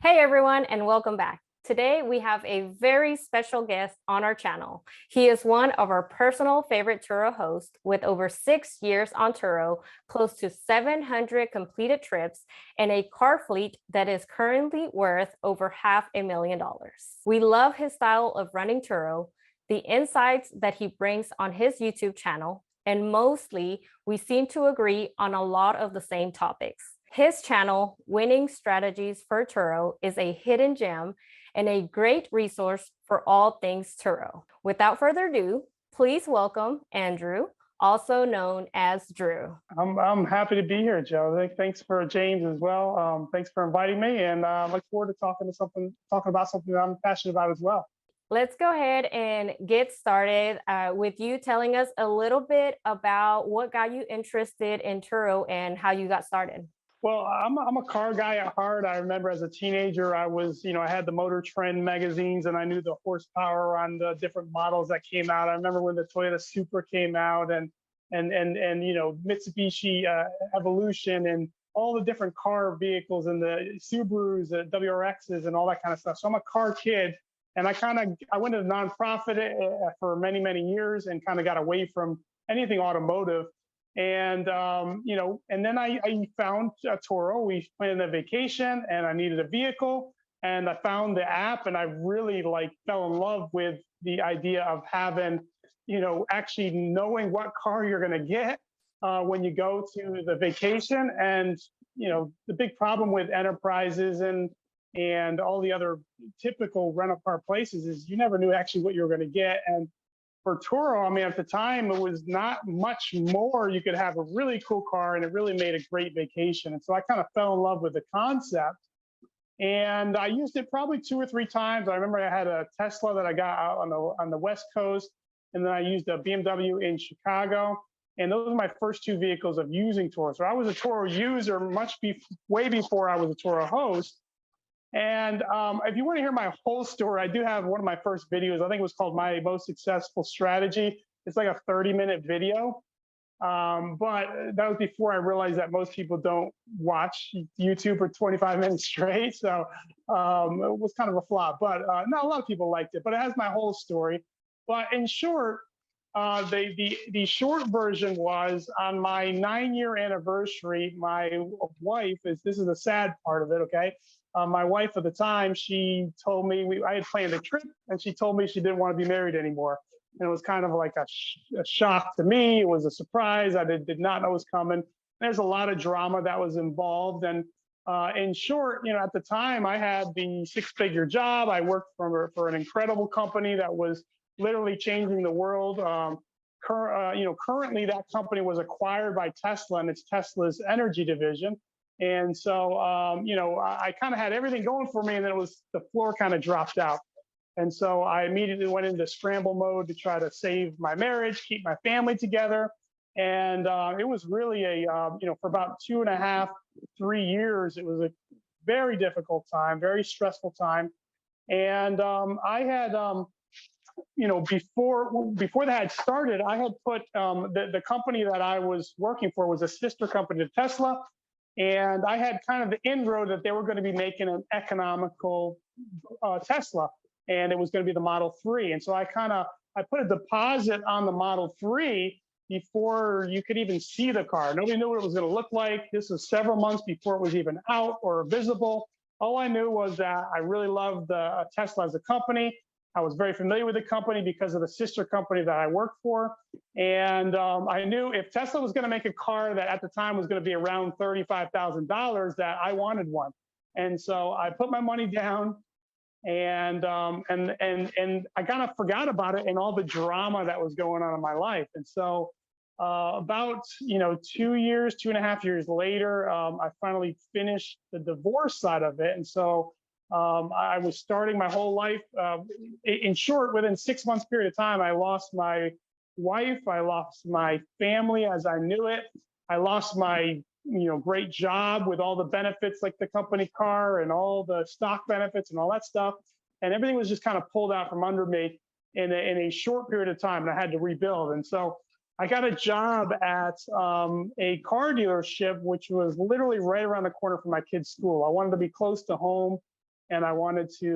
Hey everyone, and welcome back. Today we have a very special guest on our channel. He is one of our personal favorite Turo hosts with over 6 years on Turo, close to 700 completed trips, and a car fleet that is currently worth over $500,000. We love his style of running Turo, the insights that he brings on his YouTube channel, and mostly we seem to agree on a lot of the same topics. His channel, Winning Strategies for Turo, is a hidden gem and a great resource for all things Turo. Without further ado, please welcome Andrew, also known as Drew. I'm happy to be here, Joe. Thanks for James as well. Thanks for inviting me, and look forward to talking about something that I'm passionate about as well. Let's go ahead and get started with you telling us a little bit about what got you interested in Turo and how you got started. Well, I'm a car guy at heart. I remember as a teenager, I had the Motor Trend magazines, and I knew the horsepower on the different models that came out. I remember when the Toyota Supra came out, and Mitsubishi Evolution, and all the different car vehicles, and the Subarus, the WRXs, and all that kind of stuff. So I'm a car kid, and I went into nonprofit for many years, and kind of got away from anything automotive. And and then I found Turo. We went on a vacation, and I needed a vehicle, and I found the app, and I really fell in love with the idea of having, actually knowing what car you're going to get when you go to the vacation. And the big problem with enterprises and all the other typical rental car places is you never knew actually what you were going to get. And for Turo, I mean, at the time, it was not much more. You could have a really cool car, and it really made a great vacation. And so I kind of fell in love with the concept. And I used it probably 2 or 3 times. I remember I had a Tesla that I got out on the West Coast, and then I used a BMW in Chicago. And those were my first two vehicles of using Turo. So I was a Turo user way before I was a Turo host. And if you want to hear my whole story, I do have one of my first videos. I think it was called My Most Successful Strategy. It's like a 30-minute video. But that was before I realized that most people don't watch YouTube for 25 minutes straight. So it was kind of a flop. But not a lot of people liked it. But it has my whole story. But in short, the short version was on my 9-year anniversary, my wife this is the sad part of it, okay? My wife at the time, she told me, I had planned a trip, and she told me she didn't want to be married anymore. And it was kind of like a shock to me. It was a surprise. I did not know it was coming. There's a lot of drama that was involved. And in short, at the time, I had the 6-figure job. I worked for an incredible company that was literally changing the world. Currently, that company was acquired by Tesla, and it's Tesla's energy division. And so, I kind of had everything going for me, and then the floor kind of dropped out. And so I immediately went into scramble mode to try to save my marriage, keep my family together. And it was really for about 2.5, 3 years, it was a very difficult time, very stressful time. And I had, before that had started, I had put the company that I was working for was a sister company to Tesla. And I had kind of the inroad that they were going to be making an economical Tesla, and it was going to be the Model 3. And so I put a deposit on the Model 3 before you could even see the car. Nobody knew what it was going to look like. This was several months before it was even out or visible. All I knew was that I really loved Tesla as a company. I was very familiar with the company because of the sister company that I worked for. And I knew if Tesla was going to make a car that at the time was going to be around $35,000, that I wanted one. And so I put my money down, and I kind of forgot about it and all the drama that was going on in my life. And so about 2.5 years later, I finally finished the divorce side of it. And so I was starting my whole life. In short, within 6 months period of time, I lost my wife. I lost my family as I knew it. I lost my great job with all the benefits like the company car and all the stock benefits and all that stuff. And everything was just kind of pulled out from under me in a short period of time, and I had to rebuild. And so I got a job at a car dealership, which was literally right around the corner from my kids' school. I wanted to be close to home. and I wanted to,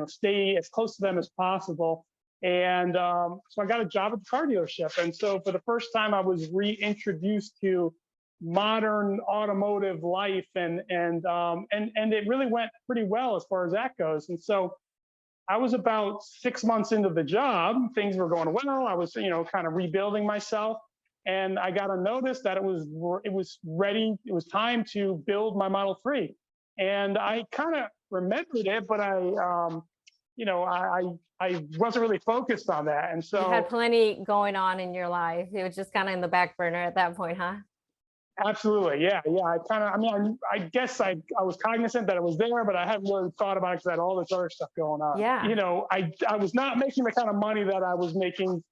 stay as close to them as possible. And so I got a job at the car dealership. And so for the first time, I was reintroduced to modern automotive life, and it really went pretty well as far as that goes. And so I was about 6 months into the job. Things were going well. I was, kind of rebuilding myself, and I got a notice that it was ready. It was time to build my Model 3, and I kind of remembered it, but I wasn't really focused on that, and You had so plenty going on in your life. It was just kind of in the back burner at that point, huh? absolutely, yeah, yeah. I guess I was cognizant that it was there, but I hadn't really thought about it because I had all this other stuff going on. Yeah. I was not making the kind of money that I was making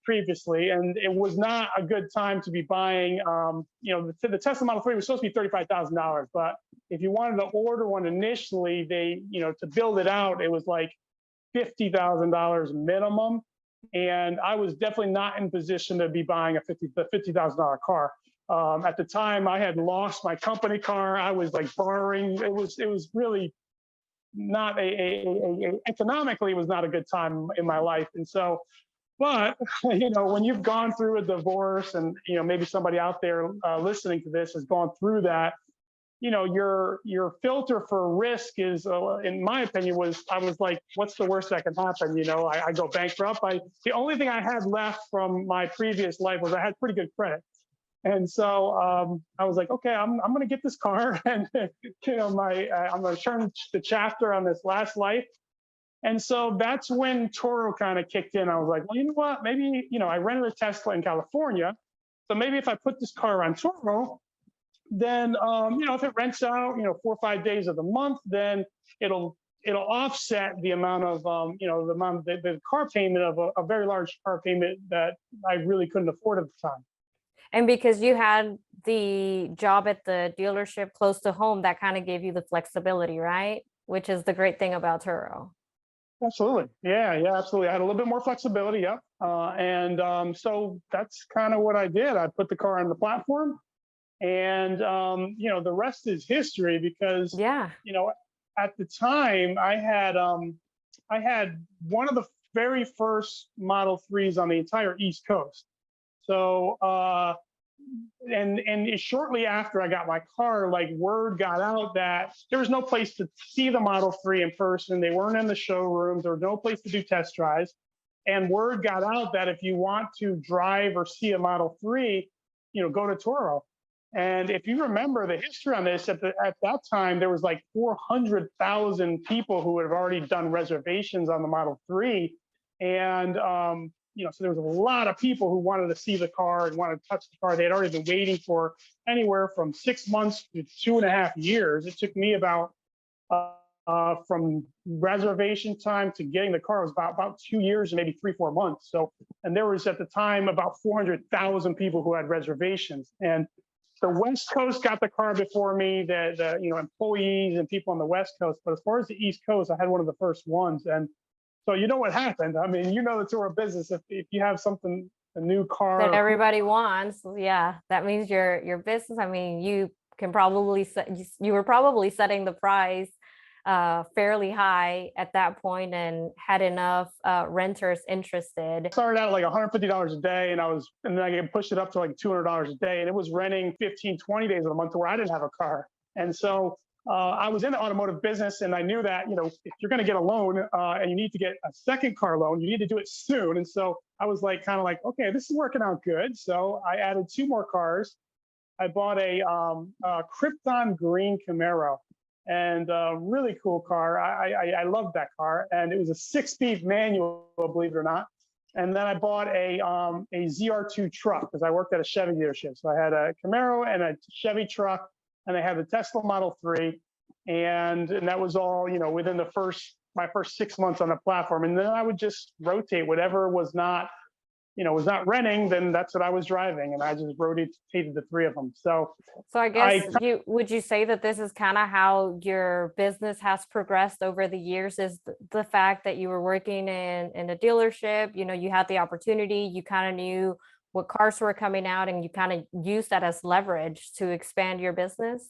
previously, and it was not a good time to be buying. The Tesla Model 3 was supposed to be $35,000, but if you wanted to order one initially, to build it out, it was like $50,000 minimum. And I was definitely not in position to be buying a $50,000 car. At the time, I had lost my company car. I was like borrowing. It was really not economically, it was not a good time in my life. And so, but when you've gone through a divorce, and maybe somebody out there listening to this has gone through that, your filter for risk is, in my opinion, I was like, what's the worst that can happen? I go bankrupt. The only thing I had left from my previous life was I had pretty good credit. And so I was like, okay, I'm going to get this car, and I'm going to turn the chapter on this last life. And so that's when Turo kind of kicked in. I was like, well, you know what? Maybe I rented a Tesla in California, so maybe if I put this car on Turo, then if it rents out 4 or 5 days of the month, then it'll offset the amount of the amount of the car payment of a very large car payment that I really couldn't afford at the time. And because you had the job at the dealership close to home, that kind of gave you the flexibility, right? Which is the great thing about Turo. Absolutely. Yeah, yeah, absolutely. I had a little bit more flexibility. Yep. So that's kind of what I did. I put the car on the platform, and the rest is history, because Yeah. at the time I had one of the very first Model 3s on the entire East Coast. So and shortly after I got my car, like, word got out that there was no place to see the Model 3 in person. They weren't in the showrooms. There was no place to do test drives. And word got out that if you want to drive or see a Model 3, go to Turo. And if you remember the history on this, at that time, there was like 400,000 people who had already done reservations on the Model 3. And so there was a lot of people who wanted to see the car and wanted to touch the car. They had already been waiting for anywhere from 6 months to 2.5 years. It took me about from reservation time to getting the car was about 2 years and maybe 3 or 4 months. So, and there was at the time about 400,000 people who had reservations. And the West Coast got the car before me, the employees and people on the West Coast. But as far as the East Coast, I had one of the first ones. And so what happened. I mean, the Turo business. If you have something, a new car That everybody wants. Yeah. That means your business. I mean, you were probably setting the price fairly high at that point and had enough renters interested. started out at like $150 a day, and then I pushed it up to like $200 a day, and it was renting 15, 20 days of the month to where I didn't have a car. And so I was in the automotive business, and I knew that, if you're going to get a loan and you need to get a second car loan, you need to do it soon. And so I was like, kind of like, okay, this is working out good. So I added 2 more cars. I bought a Krypton green Camaro, and a really cool car. I loved that car, and it was a 6-speed manual, believe it or not. And then I bought a ZR2 truck, because I worked at a Chevy dealership. So I had a Camaro and a Chevy truck, and I had the Tesla Model 3, and that was all within my first 6 months on the platform. And then I would just rotate whatever was not renting, then that's what I was driving, and I just rotated the 3 of them. So I guess would you say that this is kind of how your business has progressed over the years, is the fact that you were working in a dealership, you had the opportunity, you kind of knew what cars were coming out, and you kind of used that as leverage to expand your business?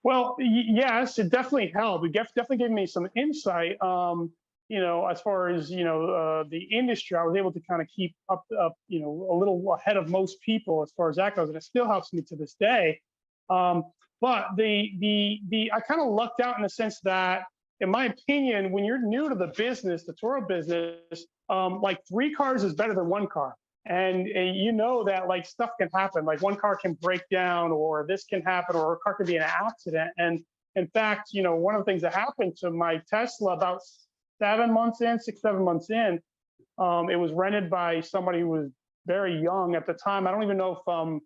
Well, yes, it definitely helped. It definitely gave me some insight. As far as the industry, I was able to kind of keep up, a little ahead of most people as far as that goes, and it still helps me to this day. Um, but the I kind of lucked out in the sense that, in my opinion, when you're new to the business, the Toro business, like three cars is better than one car. And you know that like stuff can happen, like one car can break down, or this can happen, or a car could be in an accident. And in fact, one of the things that happened to my Tesla about 7 months in, 6, 7 months in, it was rented by somebody who was very young at the time. I don't even know if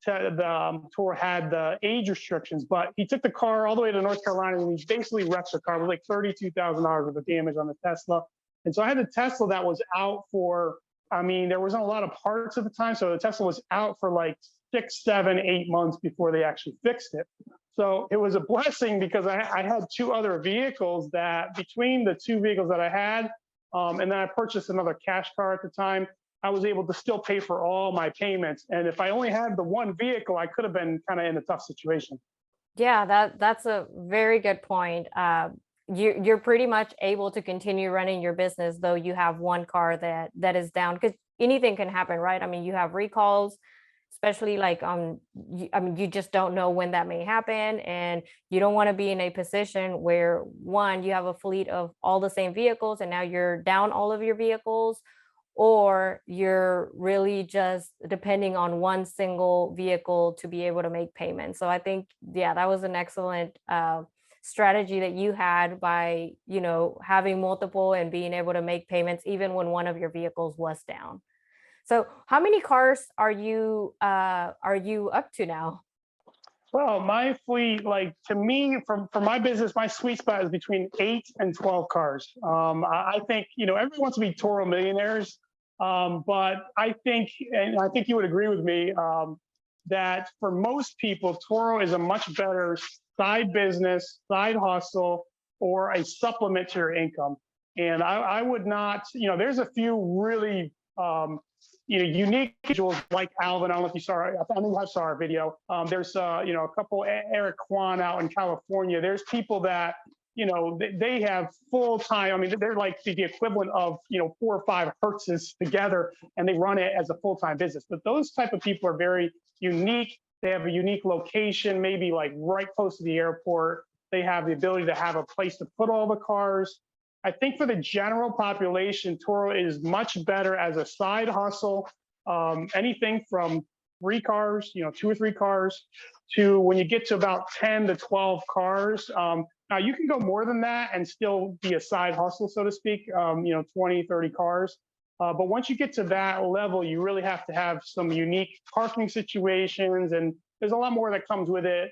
the tour had the age restrictions, but he took the car all the way to North Carolina and he basically wrecked the car. It was like $32,000 worth of damage on the Tesla. And so I had the Tesla that was out for, I mean, there wasn't a lot of parts at the time. So the Tesla was out for like 6, 7, 8 months before they actually fixed it. So it was a blessing because I had two other vehicles that, between the two vehicles that I had, and then I purchased another cash car at the time, I was able to still pay for all my payments. And if I only had the one vehicle, I could have been kind of in a tough situation. Yeah, that's a very good point. You're pretty much able to continue running your business though you have one car that is down, because anything can happen, right? I mean, you have recalls, especially like I mean, you just don't know when that may happen, and you don't want to be in a position where one, you have a fleet of all the same vehicles and now you're down all of your vehicles, or you're really just depending on one single vehicle to be able to make payments. So I think, yeah, that was an excellent strategy that you had by, having multiple and being able to make payments even when one of your vehicles was down. So how many cars are you up to now? Well, my fleet, like to me, for my business, my sweet spot is between 8 and 12 cars. I think everyone wants to be Toro millionaires, but I think you would agree with me, that for most people, Toro is a much better side business, side hustle, or a supplement to your income. And I would not, there's a few really unique individuals like Alvin. I don't know if you saw. I think you saw our video. There's a couple, Eric Kwan out in California. There's people that they have full time. I mean, they're like the equivalent of 4 or 5 Hertzes together, and they run it as a full time business. But those type of people are very unique. They have a unique location, maybe like right close to the airport. They have the ability to have a place to put all the cars. I think for the general population, Toro is much better as a side hustle. Anything from 3 cars, 2 or 3 cars, to when you get to about 10 to 12 cars. Now you can go more than that and still be a side hustle, so to speak, 20, 30 cars. But once you get to that level, you really have to have some unique parking situations, and there's a lot more that comes with it.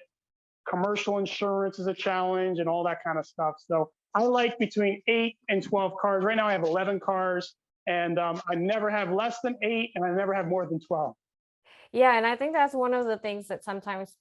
Commercial insurance is a challenge and all that kind of stuff. So I like between 8 and 12 cars. Right now I have 11 cars, and I never have less than 8, and I never have more than 12. Yeah, and I think that's one of the things that sometimes,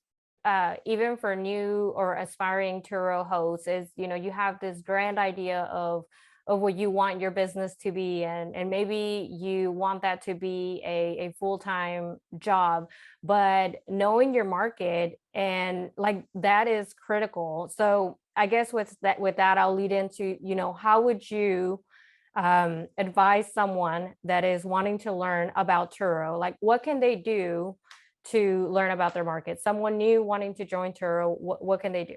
even for new or aspiring Turo hosts, is you have this grand idea of what you want your business to be, and maybe you want that to be a full-time job, but knowing your market and like that is critical. So I guess with that I'll lead into, how would you advise someone that is wanting to learn about Turo? Like, what can they do to learn about their market? Someone new wanting to join Turo, what can they do?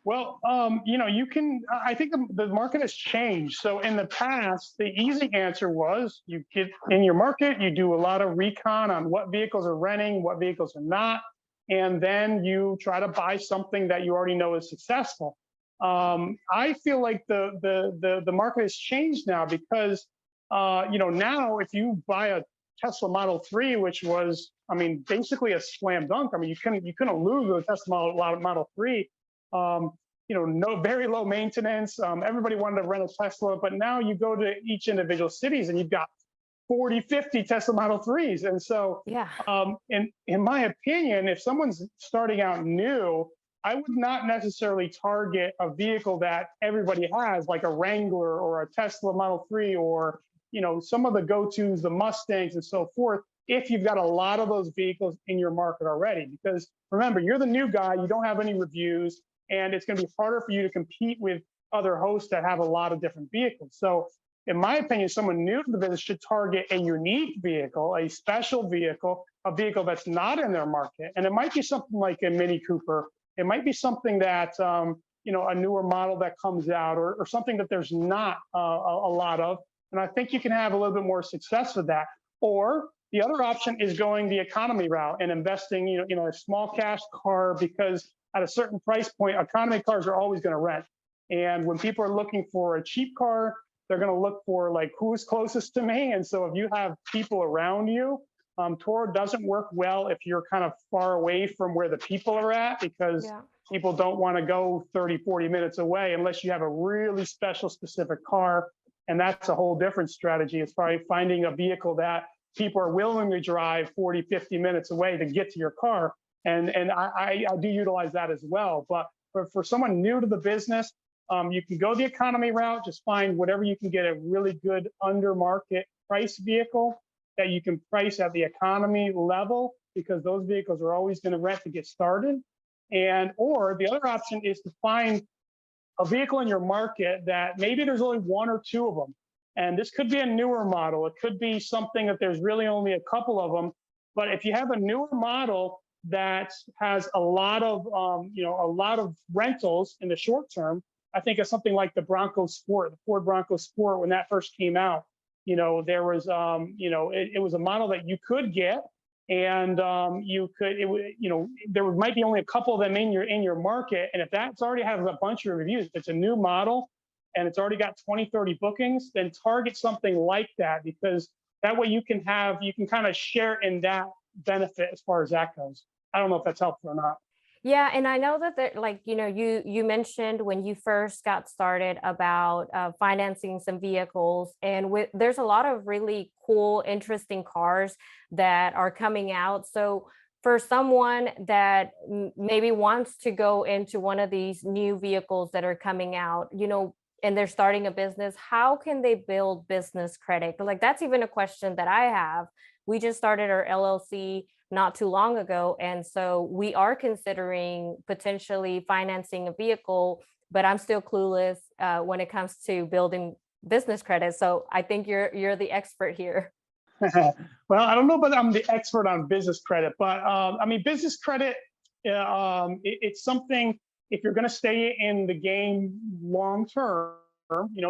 Well, you can. I think the market has changed. So in the past, the easy answer was you get in your market, you do a lot of recon on what vehicles are renting, what vehicles are not, and then you try to buy something that you already know is successful. I feel like the market has changed now because now if you buy a Tesla Model 3, which was, I mean, basically a slam dunk. I mean, you couldn't lose with a Tesla Model 3. um, no, very low maintenance. Everybody wanted to rent a Tesla, but now you go to each individual cities and you've got 40, 50 Tesla Model 3s. And so, Yeah. in my opinion, if someone's starting out new, I would not necessarily target a vehicle that everybody has, like a Wrangler or a Tesla Model 3, or some of the go-tos, the Mustangs and so forth. if you've got a lot of those vehicles in your market already. Because remember, you're the new guy, you don't have any reviews, and it's going to be harder for you to compete with other hosts that have a lot of different vehicles. So, in my opinion, someone new to the business should target a unique vehicle, a special vehicle, a vehicle that's not in their market. And it might be something like a Mini Cooper. It might be something that, a newer model that comes out, or something that there's not a lot of. And I think you can have a little bit more success with that. Or the other option is going the economy route and investing, a small cash car, because at a certain price point, economy cars are always going to rent. And when people are looking for a cheap car, they're going to look for like who's closest to me. And so if you have people around you, Turo doesn't work well if you're kind of far away from where the people are at, because Yeah. people don't want to go 30, 40 minutes away unless you have a really special specific car. And that's a whole different strategy. It's probably finding a vehicle that people are willing to drive 40, 50 minutes away to get to your car. And I do utilize that as well. But for someone new to the business, you can go the economy route, just find whatever you can get a really good under market price vehicle that you can price at the economy level, because those vehicles are always going to rent to get started. Or the other option is to find a vehicle in your market that maybe there's only one or two of them. And this could be a newer model. It could be something that there's really only a couple of them. But if you have a newer model that has a lot of rentals in the short term, I think of something like the Bronco Sport, the Ford Bronco Sport. When that first came out, there was, it was a model that you could get, and there might be only a couple of them in your market. And if that's already has a bunch of reviews, if it's a new model and it's already got 20, 30 bookings, then target something like that, because that way you can kind of share in that benefit as far as that goes. I don't know if that's helpful or not. Yeah, and I know that you mentioned when you first got started about financing some vehicles, and there's a lot of really cool, interesting cars that are coming out. So for someone that maybe wants to go into one of these new vehicles that are coming out, and they're starting a business, how can they build business credit? Like, that's even a question that I have. We just started our LLC not too long ago, and so we are considering potentially financing a vehicle, but I'm still clueless when it comes to building business credit. So I think you're the expert here. Well, I don't know, but I'm the expert on business credit. But business credit, it's something, if you're going to stay in the game long term,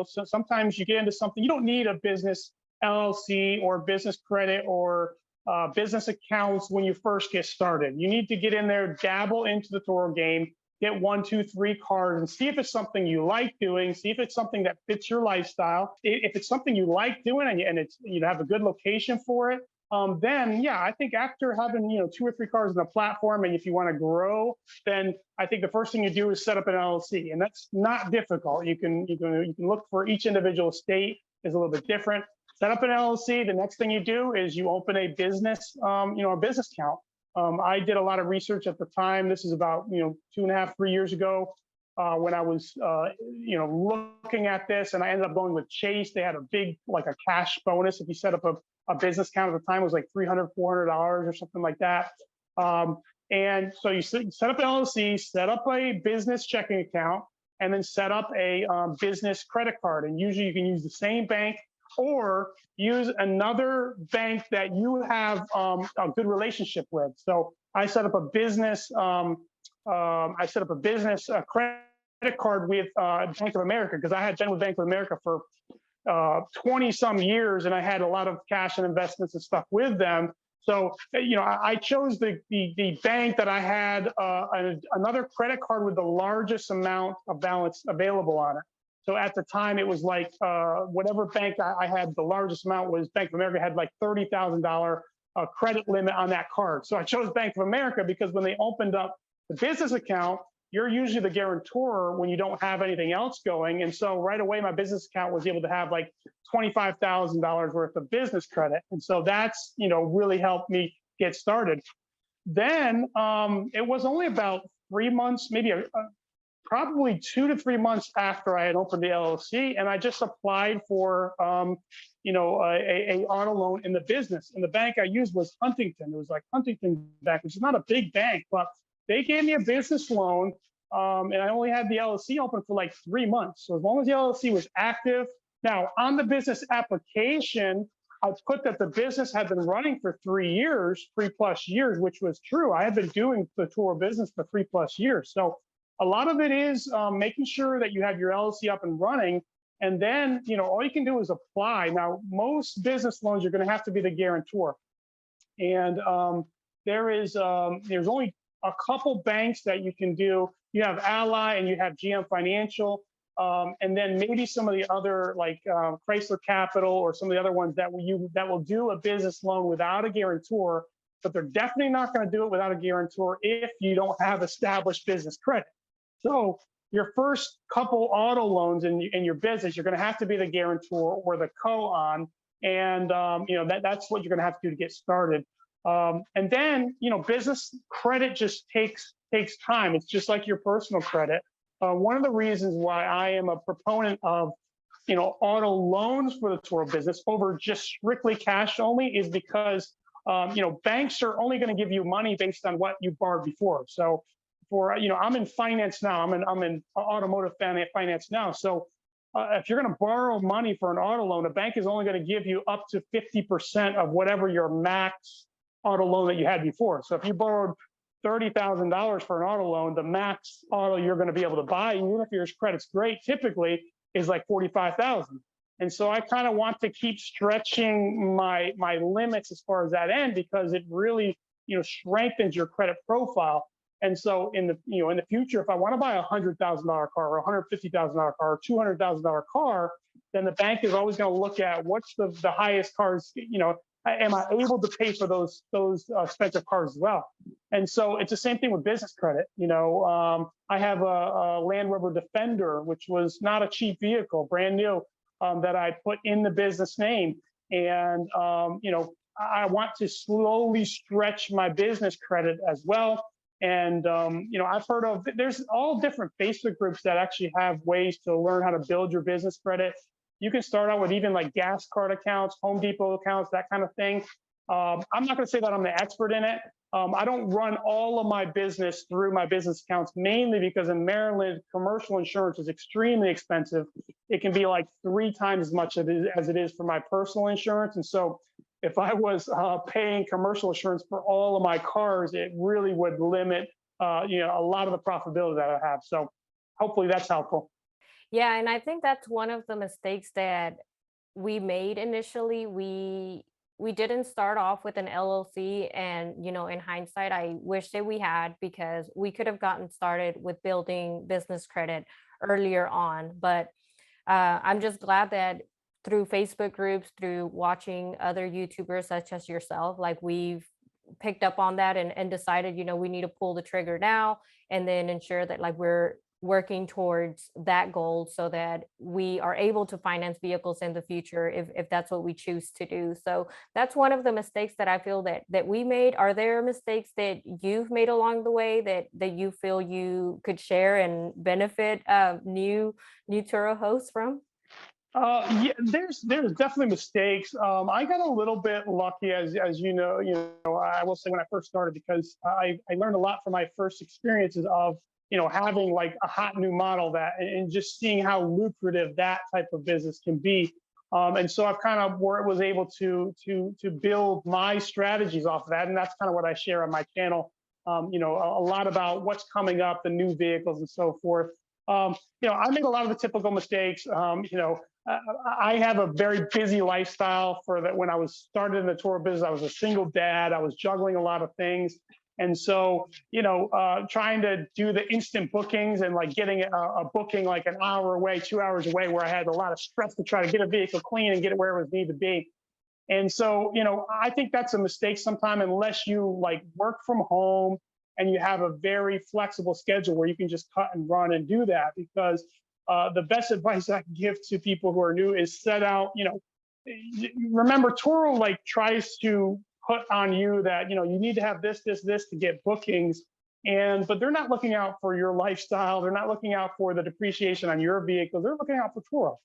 so sometimes you get into something, you don't need a business LLC or business credit or business accounts when you first get started. You need to get in there, dabble into the Turo game, get 1, 2, 3 cars, and see if it's something you like doing. See if it's something that fits your lifestyle. If it's something you like doing, and it's you have a good location for it, then yeah, I think after having 2 or 3 cars on the platform, and if you want to grow, then I think the first thing you do is set up an LLC, and that's not difficult. You can look for each individual state is a little bit different. Set up an LLC. The next thing you do is you open a business, a business account. I did a lot of research at the time. This is about 2.5, 3 years ago, when I was looking at this, and I ended up going with Chase. They had a big, like, a cash bonus if you set up a business account. At the time, it was like $300, $400 or something like that. And so you set up an LLC, set up a business checking account, and then set up a business credit card. And usually you can use the same bank, or use another bank that you have a good relationship with. So I set up a business credit card with Bank of America, because I had been with Bank of America for 20 some years, and I had a lot of cash and investments and stuff with them. So I chose the bank that I had another credit card with the largest amount of balance available on it. So at the time, it was like whatever bank I had, the largest amount was Bank of America had like $30,000 credit limit on that card. So I chose Bank of America because when they opened up the business account, you're usually the guarantor when you don't have anything else going. And so right away, my business account was able to have like $25,000 worth of business credit. And so that's, really helped me get started. Then it was only about 3 months, maybe probably 2 to 3 months after I had opened the LLC, and I just applied for, a auto loan in the business. And the bank I used was Huntington. It was like Huntington Bank, which is not a big bank, but they gave me a business loan, and I only had the LLC open for like 3 months. So as long as the LLC was active, now on the business application, I put that the business had been running for 3 years, 3+ years, which was true. I had been doing the tour business for 3+ years. So a lot of it is making sure that you have your LLC up and running. And then, all you can do is apply. Now, most business loans, you're going to have to be the guarantor. And there's only a couple banks that you can do. You have Ally and you have GM Financial. And then maybe some of the other like Chrysler Capital or some of the other ones that will do a business loan without a guarantor, but they're definitely not going to do it without a guarantor if you don't have established business credit. So your first couple auto loans in your business, you're going to have to be the guarantor or the co-on, and that's what you're going to have to do to get started. And then business credit just takes time. It's just like your personal credit. One of the reasons why I am a proponent of auto loans for the Turo business over just strictly cash only is because banks are only going to give you money based on what you borrowed before. So I'm in finance now. I'm in automotive finance now. So if you're going to borrow money for an auto loan, a bank is only going to give you up to 50% of whatever your max auto loan that you had before. So if you borrowed $30,000 for an auto loan, the max auto you're going to be able to buy, even if your credit's great, typically is like $45,000. And so I kind of want to keep stretching my limits as far as that end, because it really strengthens your credit profile. And so in the future, if I want to buy $100,000 car or $150,000 car or $200,000 car, then the bank is always going to look at what's the highest cars. Am I able to pay for those expensive cars as well? And so it's the same thing with business credit. I have a Land Rover Defender, which was not a cheap vehicle, brand new, that I put in the business name. And I want to slowly stretch my business credit as well. And I've heard of, there's all different Facebook groups that actually have ways to learn how to build your business credit. You can start out with even like gas card accounts, Home Depot accounts, that kind of thing. I'm not going to say that I'm the expert in it. I don't run all of my business through my business accounts, mainly because in Maryland, commercial insurance is extremely expensive. It can be like 3 times as much as it is for my personal insurance. And so if I was paying commercial insurance for all of my cars, it really would limit a lot of the profitability that I have. So hopefully that's helpful. Yeah, and I think that's one of the mistakes that we made initially. We didn't start off with an LLC, and in hindsight, I wish that we had, because we could have gotten started with building business credit earlier on. But I'm just glad that through Facebook groups, through watching other YouTubers such as yourself, like we've picked up on that and decided, we need to pull the trigger now, and then ensure that like we're working towards that goal so that we are able to finance vehicles in the future if that's what we choose to do. So that's one of the mistakes that I feel that we made. Are there mistakes that you've made along the way that you feel you could share and benefit new Turo hosts from? Yeah, there's definitely mistakes. I got a little bit lucky, as you know. I will say when I first started, because I learned a lot from my first experiences of having like a hot new model and just seeing how lucrative that type of business can be. And so I've kind of was able to build my strategies off of that, and that's kind of what I share on my channel. A lot about what's coming up, the new vehicles and so forth. I made a lot of the typical mistakes. I have a very busy lifestyle when I was started in the tour business. I was a single dad. I was juggling a lot of things. And so, trying to do the instant bookings and like getting a booking like an hour away, 2 hours away, where I had a lot of stress to try to get a vehicle clean and get it where it was needed to be. And so, I think that's a mistake sometimes, unless you like work from home and you have a very flexible schedule where you can just cut and run and do that. Because the best advice I can give to people who are new is set out, remember Turo like tries to put on you that, you need to have this to get bookings. But they're not looking out for your lifestyle. They're not looking out for the depreciation on your vehicle. They're looking out for Turo.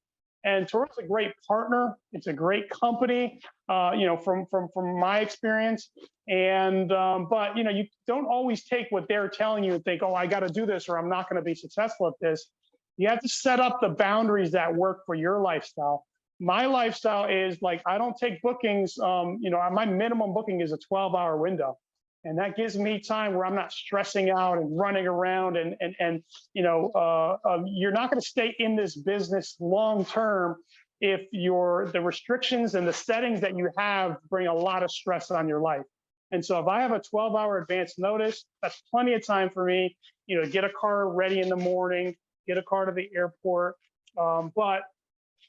And Toro's a great partner. It's a great company, from my experience. But you don't always take what they're telling you and think, oh, I got to do this or I'm not going to be successful at this. You have to set up the boundaries that work for your lifestyle. My lifestyle is like I don't take bookings. My minimum booking is a 12-hour window, and that gives me time where I'm not stressing out and running around. You're not going to stay in this business long term if the restrictions and the settings that you have bring a lot of stress on your life. And so if I have a 12-hour advance notice, that's plenty of time for me, to get a car ready in the morning, get a car to the airport. But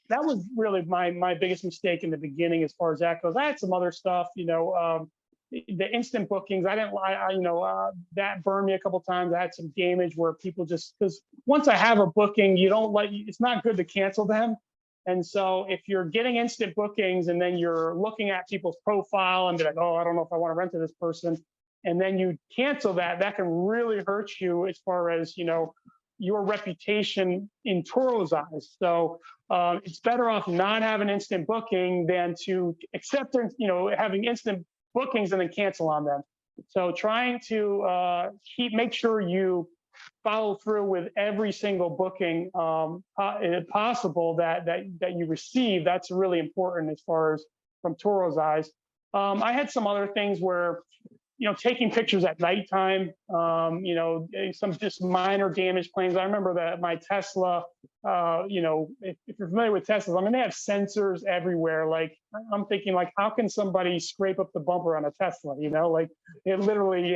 that was really my biggest mistake in the beginning as far as that goes. I had some other stuff, the instant bookings. I didn't, that burned me a couple of times. I had some damage where people because once I have a booking, it's not good to cancel them. And so if you're getting instant bookings and then you're looking at people's profile and be like, oh, I don't know if I want to rent to this person, and then you cancel that can really hurt you as far as, your reputation in Turo's eyes. So it's better off not having instant booking than to accept, having instant bookings and then cancel on them. So trying to make sure you follow through with every single booking possible that you receive. That's really important as far as from Turo's eyes. I had some other things where taking pictures at nighttime, some just minor damage claims. I remember that my Tesla, if you're familiar with Teslas, I mean, they have sensors everywhere. Like I'm thinking, like, how can somebody scrape up the bumper on a Tesla? Like it literally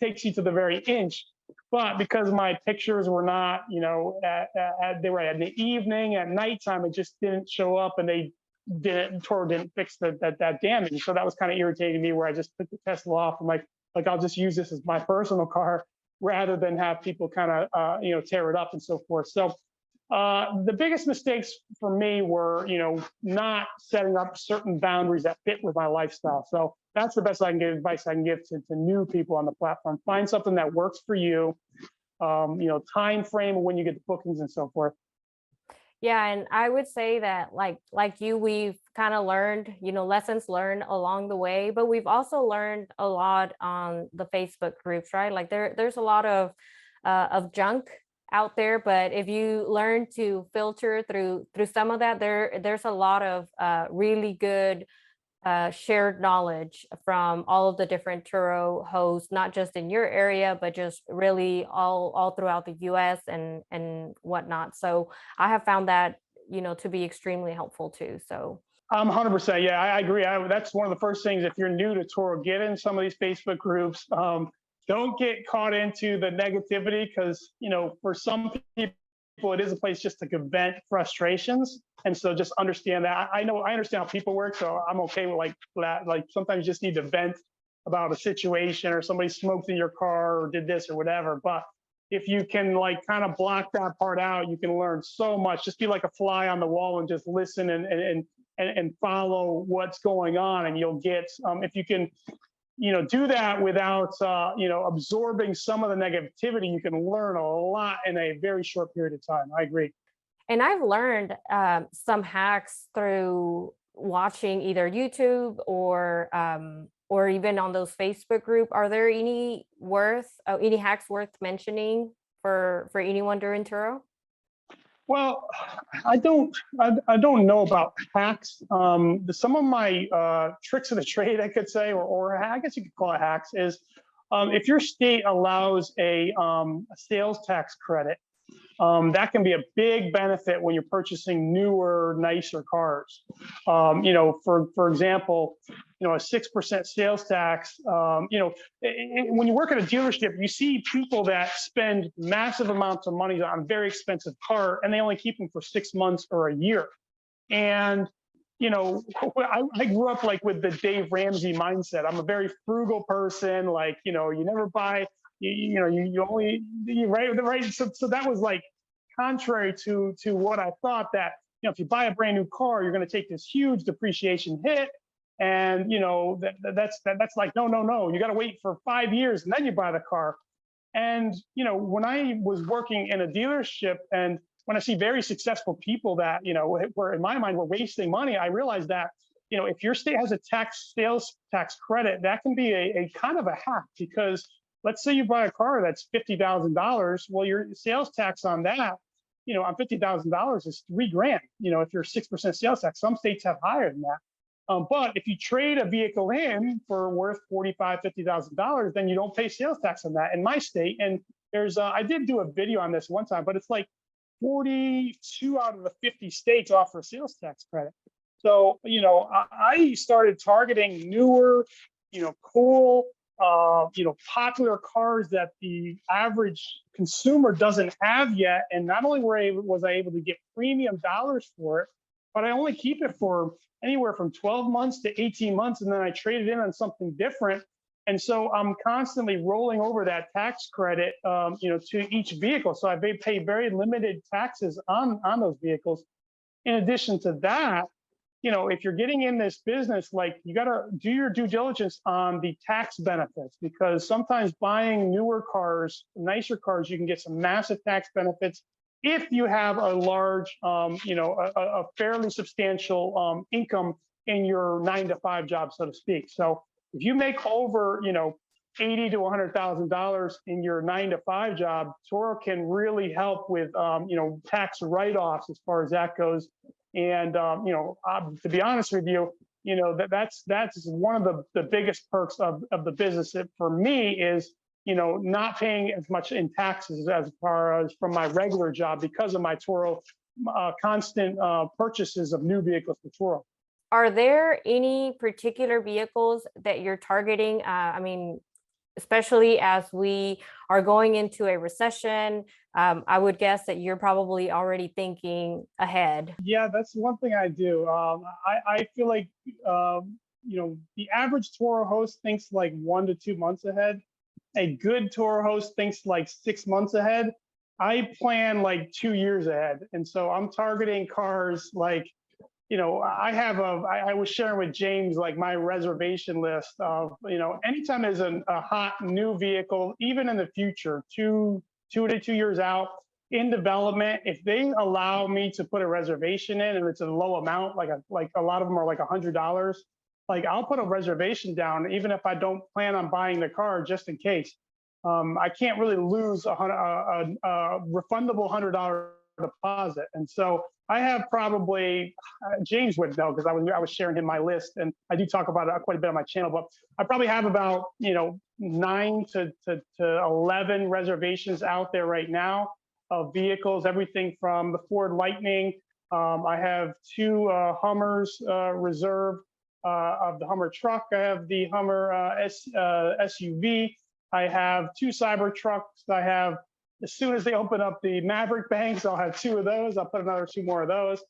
takes you to the very inch. But because my pictures were not, they were in the evening, at nighttime, it just didn't show up, and Turo didn't fix that damage. So that was kind of irritating me, where I just took the Tesla off. I'm like I'll just use this as my personal car rather than have people kind of tear it up and so forth. So the biggest mistakes for me were not setting up certain boundaries that fit with my lifestyle. So that's the best advice I can give to new people on the platform. Find something that works for you. Time frame of when you get the bookings and so forth. Yeah, and I would say that like you, we've kind of learned, lessons learned along the way, but we've also learned a lot on the Facebook groups, right? Like there's a lot of junk out there, but if you learn to filter through some of that, there's a lot of really good shared knowledge from all of the different Turo hosts, not just in your area, but just really all throughout the US and whatnot. So I have found that, to be extremely helpful too. So 100%. Yeah, I agree. That's one of the first things. If you're new to Turo, get in some of these Facebook groups. Don't get caught into the negativity, because, for some people, it is a place just to vent frustrations. And so just understand that. I understand how people work, so I'm okay with like that. Like sometimes you just need to vent about a situation, or somebody smoked in your car or did this or whatever. But if you can kind of block that part out, you can learn so much. Just be like a fly on the wall and just listen and follow what's going on, and you'll get if you can do that without absorbing some of the negativity, you can learn a lot in a very short period of time. I agree. And I've learned some hacks through watching either YouTube or even on those Facebook group. Are there any hacks worth mentioning for anyone during Turo? Well, I don't know about hacks. Some of my tricks of the trade, I could say, or I guess you could call it hacks, is if your state allows a sales tax credit, that can be a big benefit when you're purchasing newer, nicer cars. For example, a 6% sales tax. When you work at a dealership, you see people that spend massive amounts of money on very expensive car, and they only keep them for 6 months or a year. And I grew up with the Dave Ramsey mindset. I'm a very frugal person. You never buy. You only right. So that was contrary to what I thought, that if you buy a brand new car, you're going to take this huge depreciation hit, and that's no. You got to wait for 5 years and then you buy the car. And, when I was working in a dealership and when I see very successful people that, were in my mind were wasting money, I realized that, if your state has a sales tax credit, that can be a kind of a hack because let's say you buy a car that's $50,000. Well, your sales tax on that, on $50,000 is 3 grand, if you're 6% sales tax. Some states have higher than that. But if you trade a vehicle in for worth $50,000, then you don't pay sales tax on that in my state. And I did do a video on this one time, but it's like 42 out of the 50 states offer a sales tax credit. So, I started targeting newer, cool, popular cars that the average consumer doesn't have yet. And not only was I able to get premium dollars for it, but I only keep it for anywhere from 12 months to 18 months. And then I trade it in on something different. And so I'm constantly rolling over that tax credit, to each vehicle. So I pay very limited taxes on those vehicles. In addition to that, if you're getting in this business, like you got to do your due diligence on the tax benefits, because sometimes buying newer cars, nicer cars, you can get some massive tax benefits if you have a large, a fairly substantial income in your 9 to 5 job, so to speak. So if you make over, $80,000 to $100,000 in your 9 to 5 job, Turo can really help with, tax write-offs as far as that goes. And to be honest with you, that's one of the biggest perks of the business for me is not paying as much in taxes as far as from my regular job because of my Turo constant purchases of new vehicles for Turo. Are there any particular vehicles that you're targeting? Especially as we are going into a recession, I would guess that you're probably already thinking ahead. Yeah, that's one thing I do. I feel like the average Toro host thinks like 1 to 2 months ahead. A good Toro host thinks like 6 months ahead. I plan like 2 years ahead, and so I'm targeting cars like, I was sharing with James like my reservation list of, anytime there's a hot new vehicle, even in the future, 2 years out in development, if they allow me to put a reservation in and it's a low amount, like a lot of them are like $100, like I'll put a reservation down even if I don't plan on buying the car just in case. I can't really lose a refundable $100 deposit, and so I have probably James would know because I was sharing him my list, and I do talk about it quite a bit on my channel. But I probably have about 9 to 11 reservations out there right now of vehicles, everything from the Ford Lightning. I have 2 Hummers reserved of the Hummer truck. I have the Hummer SUV. I have 2 Cybertrucks. I have, as soon as they open up the Maverick banks, I'll have 2 of those. I'll put another 2 more of those.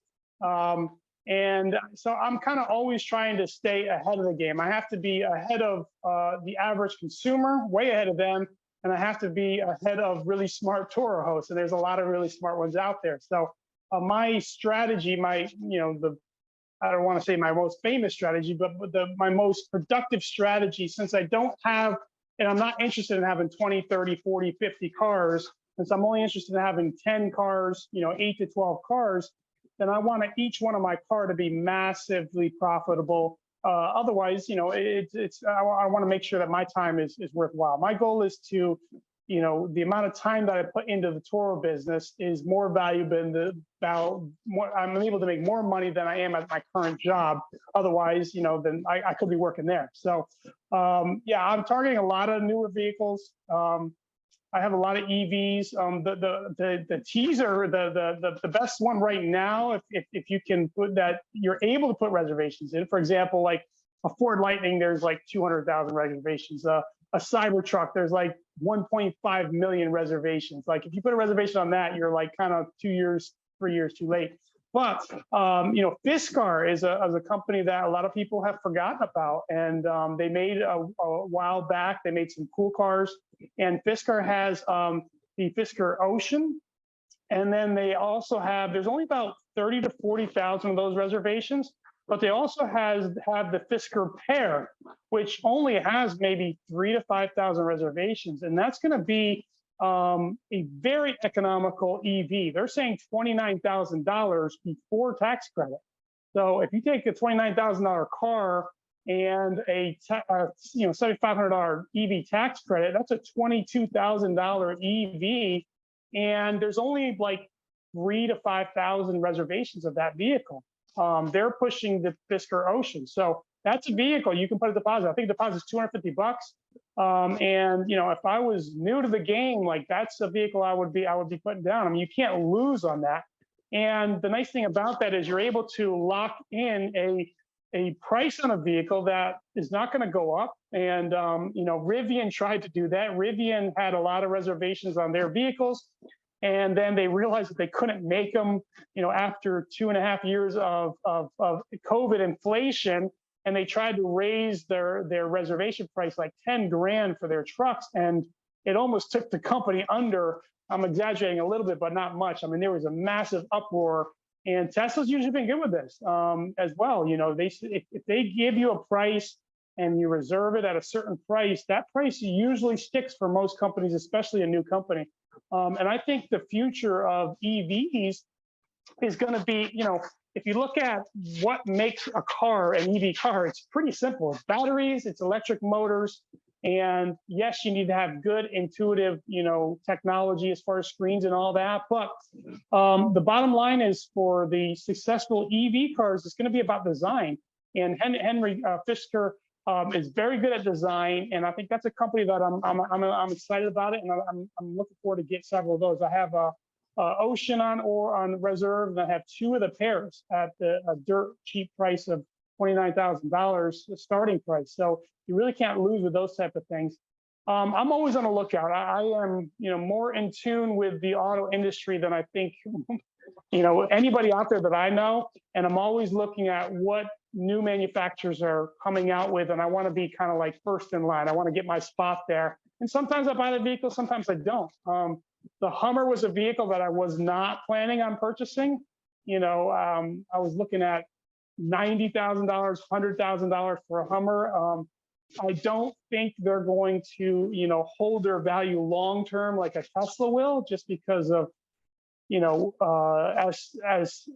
And so I'm kind of always trying to stay ahead of the game. I have to be ahead of the average consumer, way ahead of them. And I have to be ahead of really smart Toro hosts. And there's a lot of really smart ones out there. So my strategy, I don't want to say my most famous strategy, but my most productive strategy, since I don't have, and I'm not interested in having 20, 30, 40, 50 cars, since I'm only interested in having 10 cars, 8 to 12 cars, then I want each one of my car to be massively profitable. Otherwise, I want to make sure that my time is worthwhile. My goal is to, the amount of time that I put into the Toro business is more valuable than I'm able to make more money than I am at my current job. Otherwise, then I could be working there. So, I'm targeting a lot of newer vehicles. I have a lot of EVs. The teaser, the best one right now, if you can put that, you're able to put reservations in. For example, like a Ford Lightning, there's like 200,000 reservations. A Cybertruck, there's like 1.5 million reservations. Like if you put a reservation on that, you're like kind of 2 years, 3 years too late. But Fiskar is a company that a lot of people have forgotten about, and they made a while back. They made some cool cars, and Fiskar has the Fiskar Ocean, and then they also have. There's only about 30 to 40,000 of those reservations, but they also have the Fiskar Pair, which only has maybe 3 to 5,000 reservations, and that's going to be a very economical EV. They're saying $29,000 before tax credit. So if you take a $29,000 car and $7,500 EV tax credit, that's a $22,000 EV, and there's only like 3 to 5,000 reservations of that vehicle. They're pushing the Fisker Ocean, so that's a vehicle you can put a deposit. I think the deposit is $250. And if I was new to the game, like that's a vehicle I would be putting down. I mean, you can't lose on that. And the nice thing about that is you're able to lock in a price on a vehicle that is not going to go up. And Rivian tried to do that. Rivian had a lot of reservations on their vehicles, and then they realized that they couldn't make them, after 2.5 years of COVID inflation, and they tried to raise their reservation price like 10 grand for their trucks, and it almost took the company under. I'm exaggerating a little bit, but not much. I mean, there was a massive uproar, and Tesla's usually been good with this as well. If they give you a price and you reserve it at a certain price, that price usually sticks for most companies, especially a new company. And I think the future of EVs is going to be, if you look at what makes a car, an EV car, it's pretty simple. It's batteries, it's electric motors, and yes, you need to have good intuitive, technology as far as screens and all that. But the bottom line is, for the successful EV cars, it's going to be about design. And Henry Fisker is very good at design, and I think that's a company that I'm excited about it, and I'm looking forward to get several of those. I have Ocean on reserve, and I have 2 of the pairs at a dirt cheap price of $29,000 starting price. So you really can't lose with those type of things. I'm always on the lookout. I am, more in tune with the auto industry than I think, anybody out there that I know. And I'm always looking at what new manufacturers are coming out with, and I want to be kind of like first in line. I want to get my spot there. And sometimes I buy the vehicle, sometimes I don't. The Hummer was a vehicle that I was not planning on purchasing. I was looking at $90,000, $100,000 for a Hummer. I don't think they're going to, hold their value long term like a Tesla will, just because of, as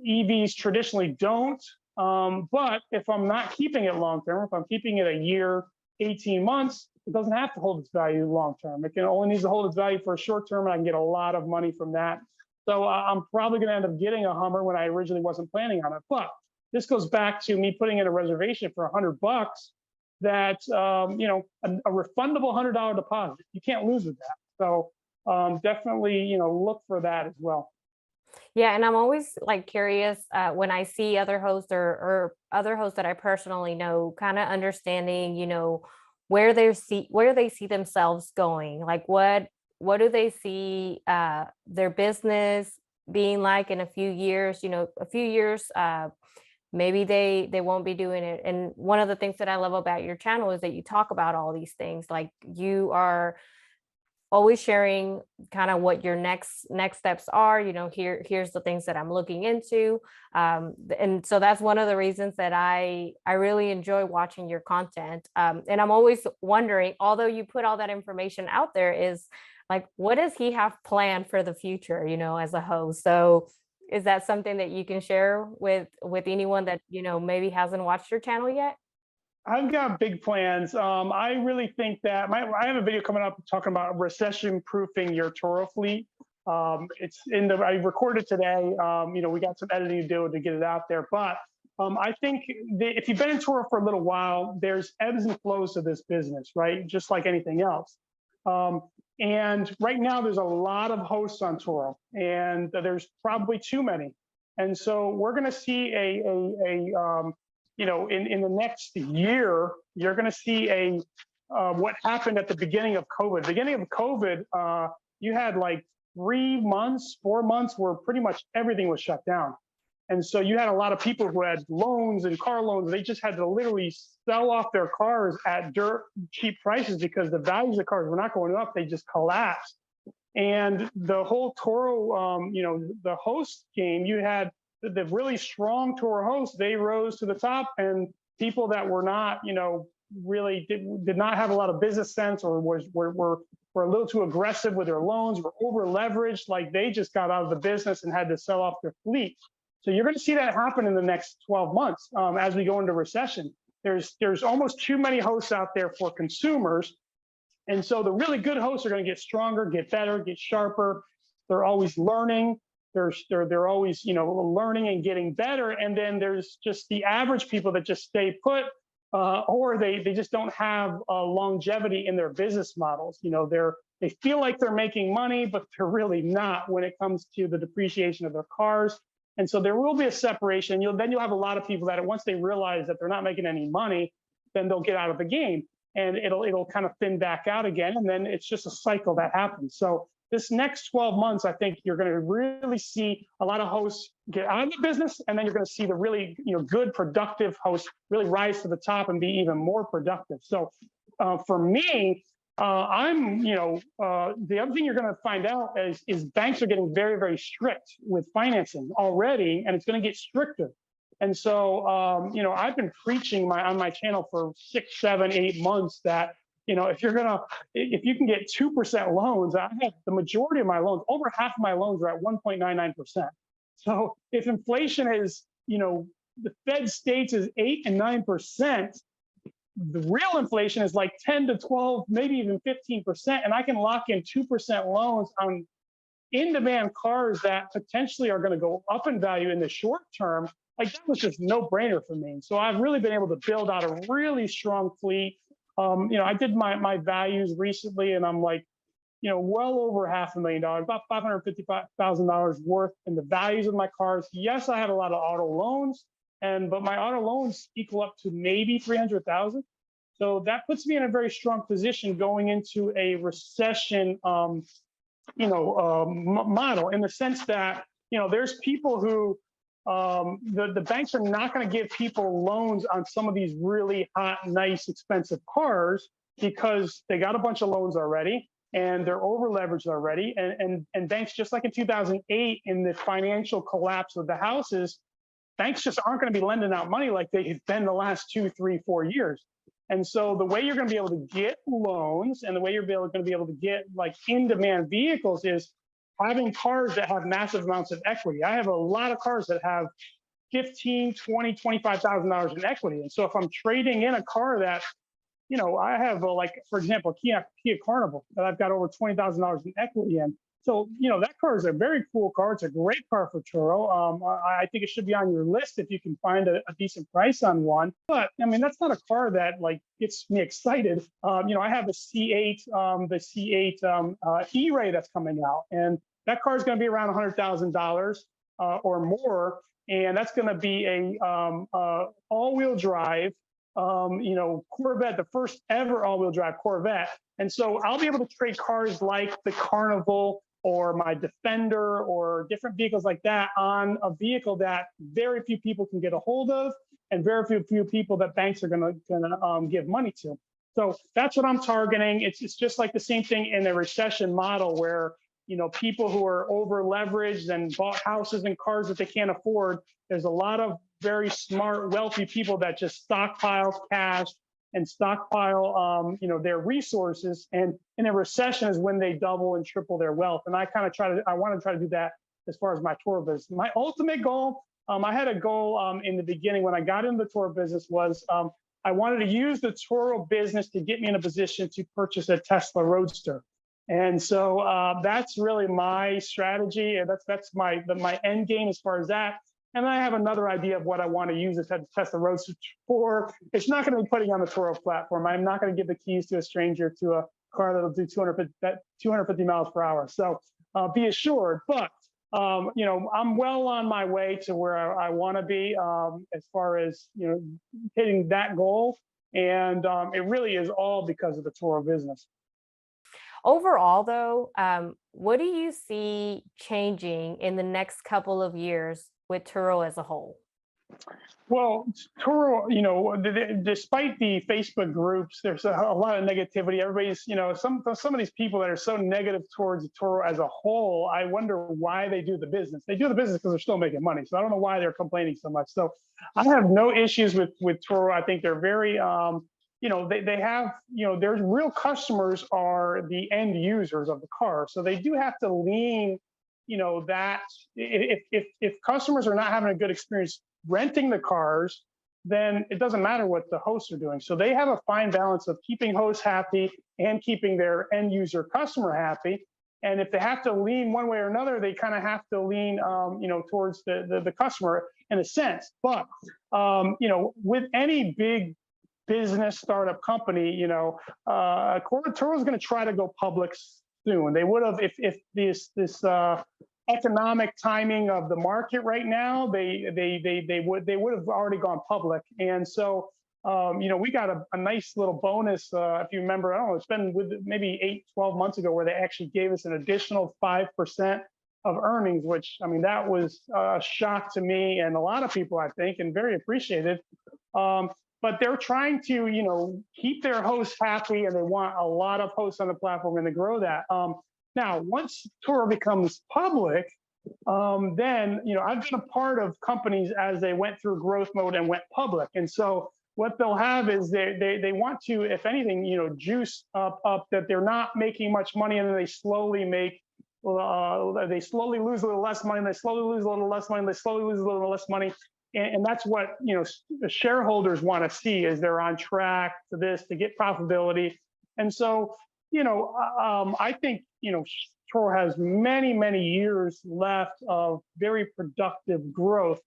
EVs traditionally don't. But if I'm not keeping it long term, if I'm keeping it a year, 18 months, it doesn't have to hold its value long term. It only needs to hold its value for a short term, and I can get a lot of money from that. So I'm probably going to end up getting a Hummer when I originally wasn't planning on it. But this goes back to me putting in a reservation for $100. That a refundable $100 deposit. You can't lose with that. So definitely, look for that as well. Yeah, and I'm always like curious when I see other hosts or other hosts that I personally know, kind of understanding, where they see themselves going. Like what do they see their business being like in a few years? A few years. Maybe they won't be doing it. And one of the things that I love about your channel is that you talk about all these things. Like you are always sharing kind of what your next steps are. Here's the things that I'm looking into. And so that's one of the reasons that I really enjoy watching your content. And I'm always wondering, although you put all that information out there, is like, what does he have planned for the future, as a host? So is that something that you can share with anyone that, maybe hasn't watched your channel yet? I've got big plans. I really think that I have a video coming up talking about recession proofing your Turo fleet. I recorded today. We got some editing to do to get it out there, but I think if you've been in Turo for a little while, there's ebbs and flows to this business, right? Just like anything else. And right now, there's a lot of hosts on Turo, and there's probably too many. And so we're going to see in the next year, you're going to see what happened at the beginning of COVID. Beginning of COVID, you had like 3 months, 4 months where pretty much everything was shut down. And so you had a lot of people who had loans and car loans. They just had to literally sell off their cars at dirt cheap prices because the values of cars were not going up. They just collapsed. And the whole Turo, the host game, you had the really strong Turo hosts. They rose to the top, and people that were not, really did not have a lot of business sense or were were a little too aggressive with their loans, were over leveraged, like they just got out of the business and had to sell off their fleet. So you're going to see that happen in the next 12 months as we go into recession. There's almost too many hosts out there for consumers. And so the really good hosts are going to get stronger, get better, get sharper. They're always learning. They're always, learning and getting better. And then there's just the average people that just stay put, or they just don't have longevity in their business models. They feel like they're making money, but they're really not when it comes to the depreciation of their cars. And so there will be a separation. Then you'll have a lot of people that once they realize that they're not making any money, then they'll get out of the game, and it'll kind of thin back out again. And then it's just a cycle that happens. So this next 12 months, I think you're going to really see a lot of hosts get out of the business, and then you're going to see the really good, productive hosts really rise to the top and be even more productive. So for me, the other thing you're going to find out is banks are getting very, very strict with financing already, and it's going to get stricter. And so, I've been preaching on my channel for 6, 7, 8 months that, if you can get 2% loans, I have the majority of my loans, over half of my loans are at 1.99%. So if inflation is, the Fed states is 8 and 9%, the real inflation is like 10 to 12, maybe even 15%. And I can lock in 2% loans on in-demand cars that potentially are going to go up in value in the short term. Like, that was just no brainer for me. So I've really been able to build out a really strong fleet. I did my values recently, and I'm like, well over $500,000, about $555,000 worth in the values of my cars. Yes, I had a lot of auto loans, but my auto loans equal up to maybe 300,000. So that puts me in a very strong position going into a recession, model, in the sense that, there's people who, the banks are not going to give people loans on some of these really hot, nice, expensive cars because they got a bunch of loans already and they're over leveraged already. And banks, just like in 2008, in the financial collapse of the houses, banks just aren't going to be lending out money like they've been the last 2, 3, 4 years. And so the way you're going to be able to get loans and the way you're going to be able to get like in-demand vehicles is having cars that have massive amounts of equity. I have a lot of cars that have $15,000, $20,000, $25,000 in equity. And so if I'm trading in a car that, I have for example, Kia Carnival that I've got over $20,000 in equity in. So, that car is a very cool car. It's a great car for Turo. I think it should be on your list if you can find a decent price on one. But I mean, that's not a car that gets me excited. I have a C8 E-Ray that's coming out, and that car is going to be around $100,000 or more, and that's going to be a all-wheel drive. Corvette, the first ever all-wheel drive Corvette. And so I'll be able to trade cars like the Carnival or my Defender or different vehicles like that on a vehicle that very few people can get a hold of, and very few people that banks are gonna give money to. So that's what I'm targeting. It's just like the same thing in the recession model where, people who are over leveraged and bought houses and cars that they can't afford. There's a lot of very smart, wealthy people that just stockpile cash and stockpile, their resources. And in a recession is when they double and triple their wealth. And I want to try to do that as far as my Turo business. My ultimate goal, I had a goal in the beginning when I got into the Turo business was I wanted to use the Turo business to get me in a position to purchase a Tesla Roadster. And so that's really my strategy. And that's my end game as far as that. And I have another idea of what I want to use this Tesla Roadster for. It's not going to be putting on the Turo platform. I'm not going to give the keys to a stranger to a car that'll do 250 miles per hour. So be assured. But I'm well on my way to where I want to be as far as hitting that goal. And it really is all because of the Turo business. Overall, though, what do you see changing in the next couple of years with Turo as a whole? Well, Turo, despite the Facebook groups, there's a lot of negativity. Everybody's, some of these people that are so negative towards Turo as a whole, I wonder why they do the business. They do the business because they're still making money. So I don't know why they're complaining so much. So I have no issues with Turo. I think they're very, they have, their real customers are the end users of the car. So they do have to lean, that if customers are not having a good experience renting the cars, then it doesn't matter what the hosts are doing. So they have a fine balance of keeping hosts happy and keeping their end user customer happy. And if they have to lean one way or another, they kind of have to lean, towards the customer in a sense. But, with any big business startup company, Turo is going to try to go public soon. They would have, if this economic timing of the market right now, they would have already gone public. And so, we got a nice little bonus. If you remember, I don't know, it's been with maybe 12 months ago, where they actually gave us an additional 5% of earnings, which, I mean, that was a shock to me and a lot of people, I think, and very appreciated. But they're trying to, keep their hosts happy, and they want a lot of hosts on the platform, and to grow that. Now, once Turo becomes public, then, I've been a part of companies as they went through growth mode and went public. And so what they'll have is they want to, if anything, juice up that they're not making much money, and then they slowly they slowly lose a little less money, and they slowly lose a little less money, and they slowly lose a little less money. And that's what, the shareholders want to see, is they're on track to get profitability. And so, I think, Turo has many, many years left of very productive growth.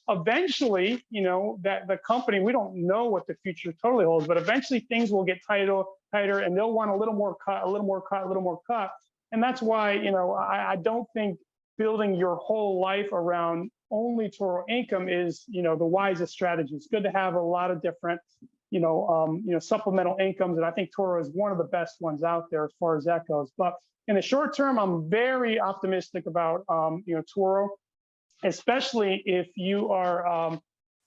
Eventually, that the company, we don't know what the future totally holds, but eventually things will get tighter, and they'll want a little more cut, a little more cut, a little more cut. And that's why, I don't think building your whole life around only Turo income is, the wisest strategy. It's good to have a lot of different, supplemental incomes, and I think Turo is one of the best ones out there as far as that goes. But in the short term, I'm very optimistic about, Turo, especially if you are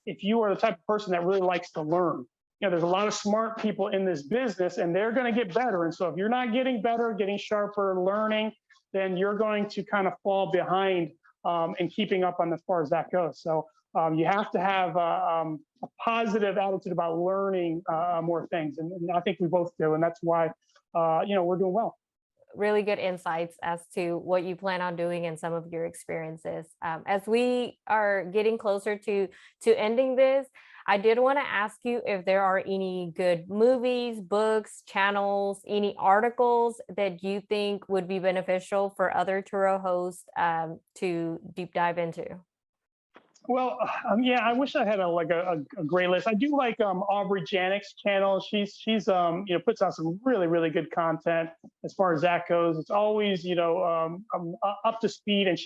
the type of person that really likes to learn. There's a lot of smart people in this business, and they're going to get better. And so if you're not getting better, getting sharper, learning, then you're going to kind of fall behind in keeping up on as far as that goes. So you have to have a positive attitude about learning more things, and I think we both do, and that's why we're doing well. Really good insights as to what you plan on doing and some of your experiences. As we are getting closer to ending this, I did want to ask you if there are any good movies, books, channels, any articles that you think would be beneficial for other Turo hosts to deep dive into. Well, yeah, I wish I had a great list. I do like Aubrey Janik's channel. She's puts out some really, really good content as far as that goes. It's always up to speed, and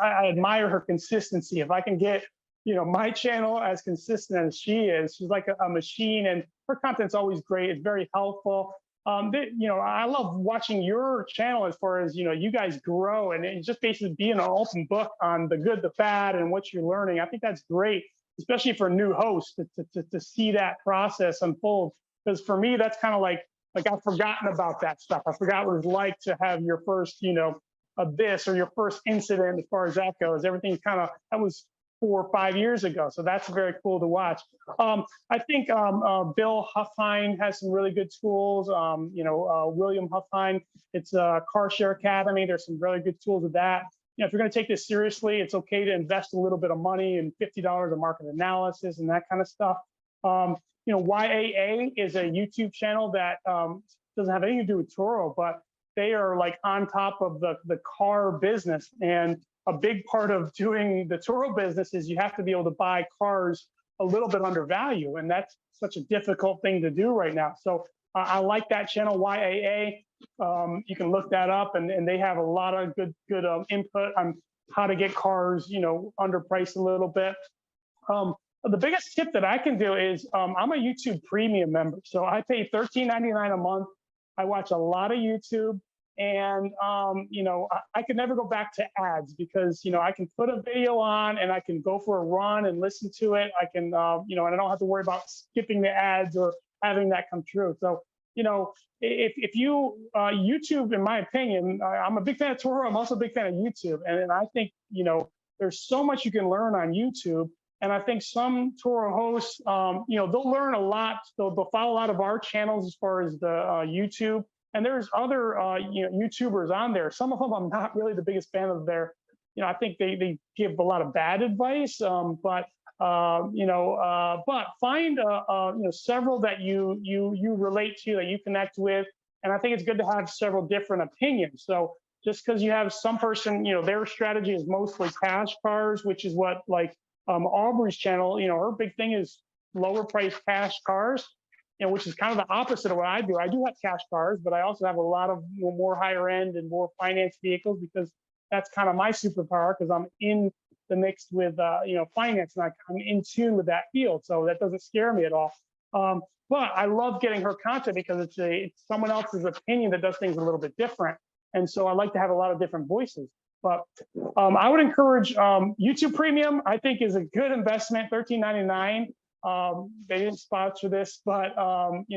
I admire her consistency. If I can get my channel as consistent as she is, she's like a machine, and her content's always great. It's very helpful. I love watching your channel as far as, you guys grow, and it's just basically being an open book on the good, the bad, and what you're learning. I think that's great, especially for a new host to see that process unfold. Because for me, that's kind of like I've forgotten about that stuff. I forgot what it's like to have your first, abyss, or your first incident as far as that goes. Everything that was 4 or 5 years ago. So that's very cool to watch. I think Bill Huffine has some really good tools. William Huffine, it's a Car Share Academy. There's some really good tools with that. If you're going to take this seriously, it's okay to invest a little bit of money and $50 of market analysis and that kind of stuff. YAA is a YouTube channel that doesn't have anything to do with Turo, but they are like on top of the car business. And a big part of doing the Turo business is you have to be able to buy cars a little bit under value, and that's such a difficult thing to do right now. So I like that channel, YAA. You can look that up, and they have a lot of good input on how to get cars, underpriced a little bit. The biggest tip that I can do is I'm a YouTube Premium member, so I pay $13.99 a month. I watch a lot of YouTube. And, I could never go back to ads, because, I can put a video on and I can go for a run and listen to it. I can, and I don't have to worry about skipping the ads or having that come true. So, if you, YouTube, in my opinion, I'm a big fan of Turo. I'm also a big fan of YouTube. And I think, there's so much you can learn on YouTube. And I think some Turo hosts, they'll learn a lot. They'll follow a lot of our channels as far as the YouTube. And there's other, YouTubers on there. Some of them I'm not really the biggest fan of their, I think they give a lot of bad advice. But find, several that you relate to, that you connect with. And I think it's good to have several different opinions. So just because you have some person, their strategy is mostly cash cars, which is what like Aubrey's channel, her big thing is lower price cash cars, which is kind of the opposite of what I do. I do have cash cars, but I also have a lot of more higher end and more finance vehicles, because that's kind of my superpower, because I'm in the mix with finance, and I'm in tune with that field. So that doesn't scare me at all. But I love getting her content because it's someone else's opinion that does things a little bit different. And so I like to have a lot of different voices. But I would encourage YouTube Premium. I think is a good investment. $13.99. They didn't sponsor this, but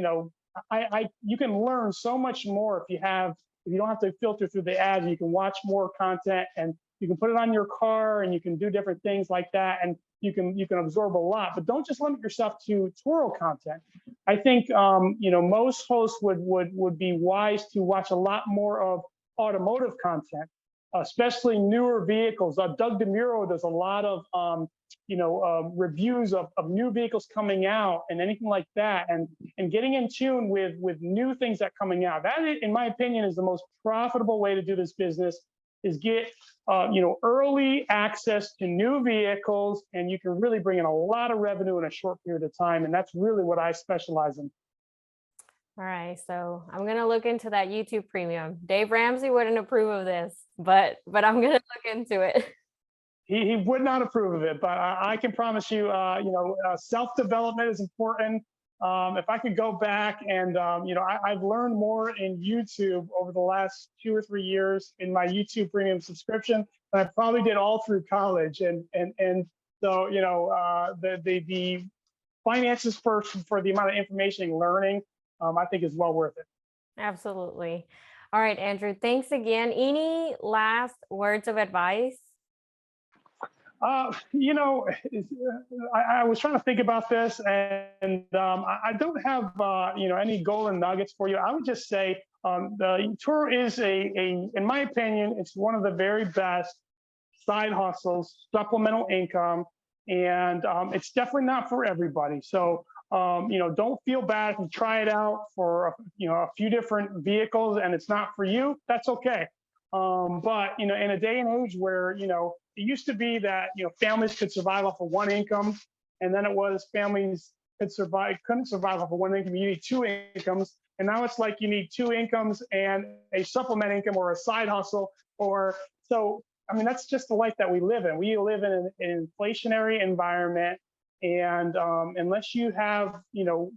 you can learn so much more if you don't have to filter through the ads. You can watch more content, and you can put it on your car, and you can do different things like that, and you can absorb a lot. But don't just limit yourself to Turo content. I think most hosts would be wise to watch a lot more of automotive content, especially newer vehicles. Doug DeMuro does a lot of reviews of new vehicles coming out and anything like that, and getting in tune with new things that are coming out. That, in my opinion, is the most profitable way to do this business, is get early access to new vehicles, and you can really bring in a lot of revenue in a short period of time. And that's really what I specialize in. All right, so I'm gonna look into that YouTube Premium. Dave Ramsey wouldn't approve of this, but I'm gonna look into it. He would not approve of it, but I can promise you, self-development is important. If I could go back and, I've learned more in YouTube over the last 2 or 3 years in my YouTube Premium subscription than I probably did all through college. And so, the finances for the amount of information and learning, I think is well worth it. Absolutely. All right, Andrew, thanks again. Any last words of advice? I was trying to think about this, and I don't have any golden nuggets for you. I would just say the tour is in my opinion, it's one of the very best side hustles, supplemental income, and it's definitely not for everybody. So don't feel bad if you try it out for a few different vehicles and it's not for you. That's okay. But in a day and age where it used to be that families could survive off of one income, and then it was families couldn't survive off of one income. You need two incomes, and now it's like you need two incomes and a supplement income or a side hustle. That's just the life that we live in. We live in an inflationary environment, and unless you have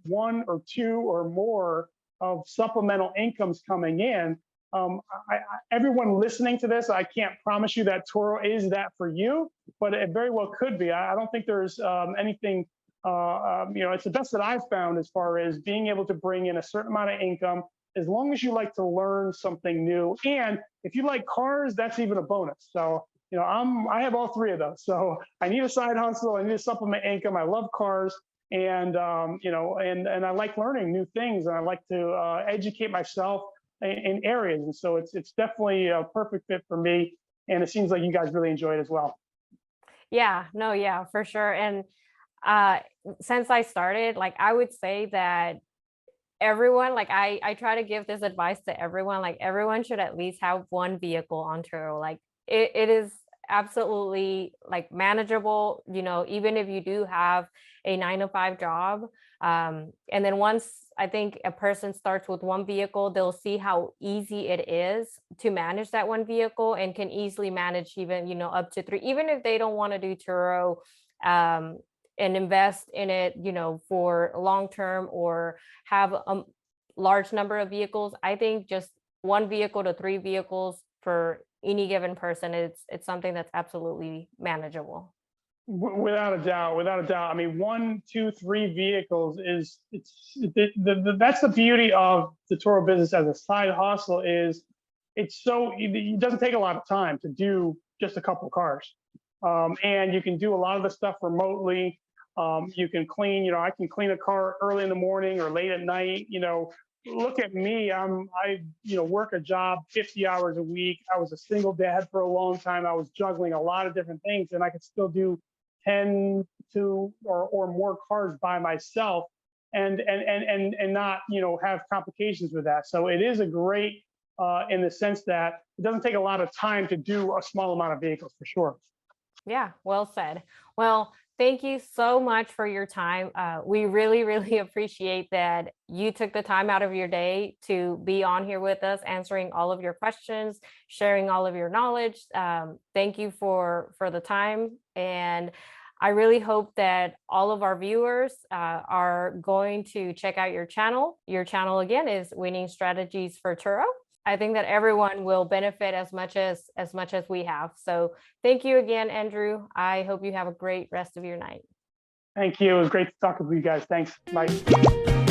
one or two or more of supplemental incomes coming in. Everyone listening to this, I can't promise you that Turo is that for you, but it very well could be. I don't think there's anything, it's the best that I've found as far as being able to bring in a certain amount of income, as long as you like to learn something new. And if you like cars, that's even a bonus. So, I have all three of those. So I need a side hustle, I need a supplement income. I love cars. And, and I like learning new things, and I like to educate myself in areas. And so it's definitely a perfect fit for me. And it seems like you guys really enjoy it as well. Yeah, no, yeah, for sure. And since I started, like, I would say that everyone, like, I try to give this advice to everyone, like, everyone should at least have one vehicle on Turo. Like, it is absolutely like manageable, even if you do have a 9-to-5 job. And then once I think a person starts with one vehicle, they'll see how easy it is to manage that one vehicle, and can easily manage even, up to 3, even if they don't want to do Turo, and invest in it, for long term, or have a large number of vehicles. I think just 1 vehicle to 3 vehicles for any given person, it's something that's absolutely manageable. Without a doubt, without a doubt. I mean, 1, 2, 3 vehicles that's the beauty of the Turo business as a side hustle. It doesn't take a lot of time to do just a couple cars. And you can do a lot of the stuff remotely. You can clean, I can clean a car early in the morning or late at night. Look at me. Work a job 50 hours a week. I was a single dad for a long time. I was juggling a lot of different things, and I could still do 10 to or more cars by myself, and not have complications with that. So it is a great in the sense that it doesn't take a lot of time to do a small amount of vehicles for sure. Yeah, well said. Well, thank you so much for your time. We really, really appreciate that you took the time out of your day to be on here with us, answering all of your questions, sharing all of your knowledge. Thank you for the time. And I really hope that all of our viewers are going to check out your channel. Your channel again is Winning Strategies for Turo. I think that everyone will benefit as much as we have. So thank you again, Andrew. I hope you have a great rest of your night. Thank you. It was great to talk with you guys. Thanks. Bye.